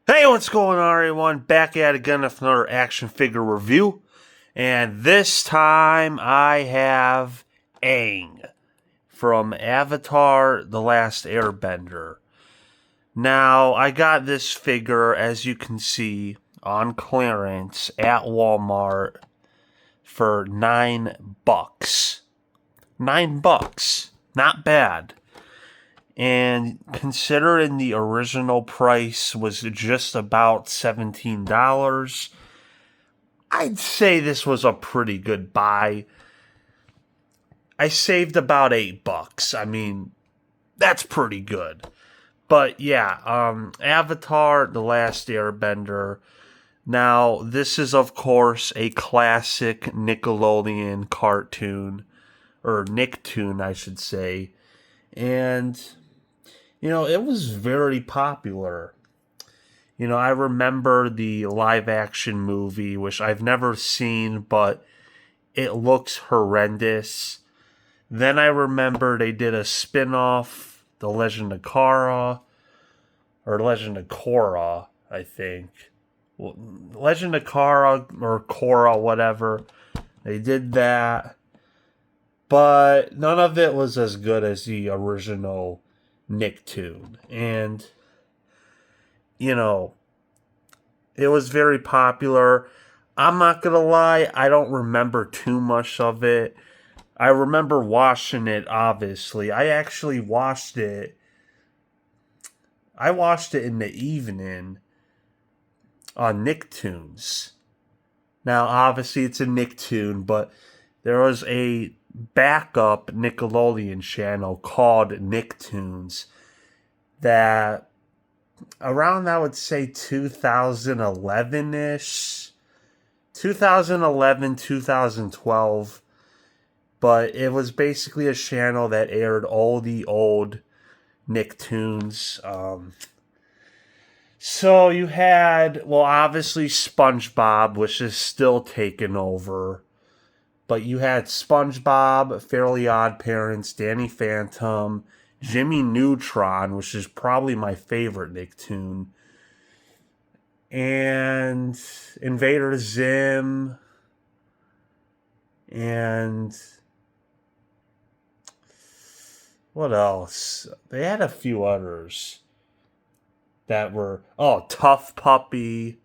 Hey, what's going on, everyone? Back at it again with another action figure review. And this time I have Aang from Avatar The Last Airbender. Now, I got this figure, as you can see, on clearance at Walmart for $9. $9. Not bad. And considering the original price was just about $17, I'd say this was a pretty good buy. I saved about $8. I mean, that's pretty good. But yeah, Avatar The Last Airbender. Now, this is, of course, a classic Nickelodeon cartoon, or Nicktoon, I should say. And it was very popular. I remember the live action movie, which I've never seen, but it looks horrendous. Then I remember they did a spin off, The Legend of Korra, or Legend of Korra, I think. Legend of Korra, or Korra, whatever. They did that. But none of it was as good as the original Nicktoon. And, it was very popular. I'm not going to lie, I don't remember too much of it. I remember watching it, obviously. I actually watched it. I watched it in the evening on Nicktoons. Now, obviously, it's a Nicktoon, but there was a backup Nickelodeon channel called Nicktoons that around, I would say, 2011-ish. 2011, 2012. But it was basically a channel that aired all the old Nicktoons. So you had, well, obviously SpongeBob, which is still taken over. But you had SpongeBob, Fairly Odd Parents, Danny Phantom, Jimmy Neutron, which is probably my favorite Nicktoon, and Invader Zim, and what else? They had a few others that were, Tough Puppy,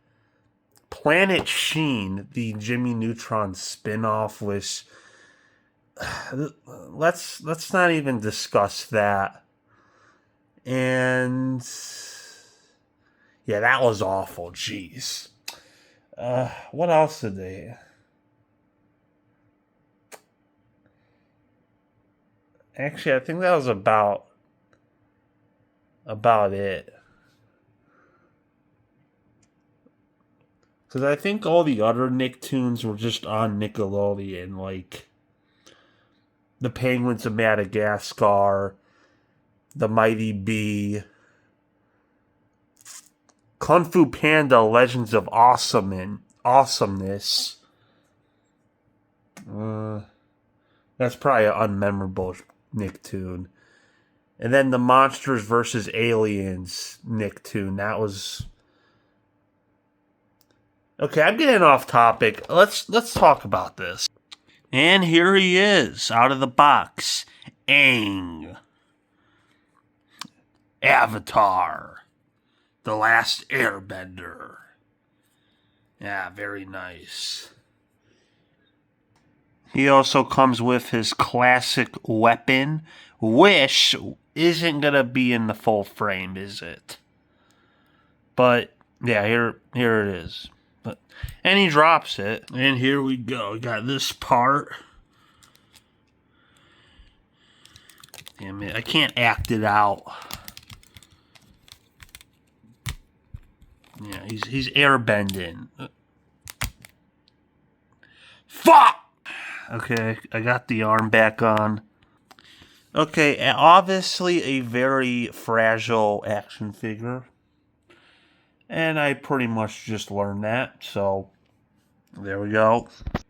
Planet Sheen, the Jimmy Neutron spinoff, was, let's not even discuss that. And yeah, that was awful. Jeez. What else did they? Actually, I think that was about it. Because I think all the other Nicktoons were just on Nickelodeon, like The Penguins of Madagascar, The Mighty Bee, Kung Fu Panda: Legends of Awesomeness. That's probably an unmemorable Nicktoon. And then the Monsters vs. Aliens Nicktoon. That was... Okay, I'm getting off topic. Let's talk about this. And here he is, out of the box. Aang. Avatar. The Last Airbender. Yeah, very nice. He also comes with his classic weapon, which isn't going to be in the full frame, is it? But, yeah, here it is. And he drops it. And here we go. We got this part. Damn it, I can't act it out. Yeah, he's airbending. Fuck! Okay, I got the arm back on. Okay, obviously a very fragile action figure. And I pretty much just learned that, so there we go.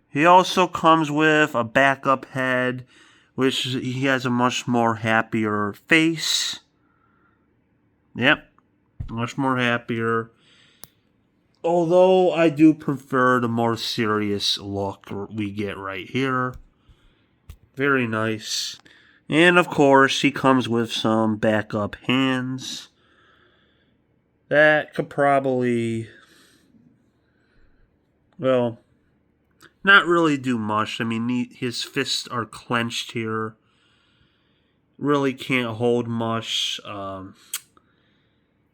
He also comes with a backup head, which he has a much more happier face. Yep, much more happier. Although I do prefer the more serious look we get right here. Very nice. And of course, he comes with some backup hands. That could probably, well, not really do much. I mean, his fists are clenched here. Really can't hold much.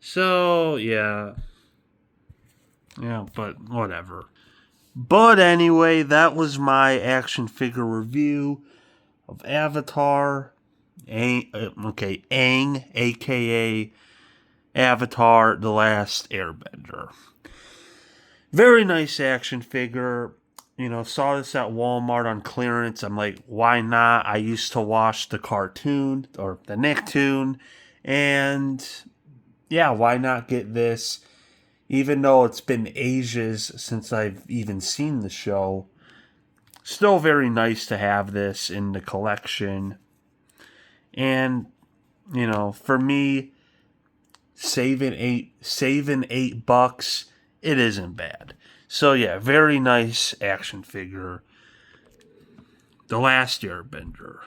So, yeah. Yeah, but whatever. But anyway, that was my action figure review of Avatar. Aang, aka Avatar The Last Airbender. Very nice action figure. You know, saw this at Walmart on clearance. I'm like, why not? I used to watch the cartoon or the Nicktoon. And yeah, why not get this? Even though it's been ages since I've even seen the show, still very nice to have this in the collection. And, you know, for me, saving $8, it isn't bad. So yeah, very nice action figure. The Last Airbender.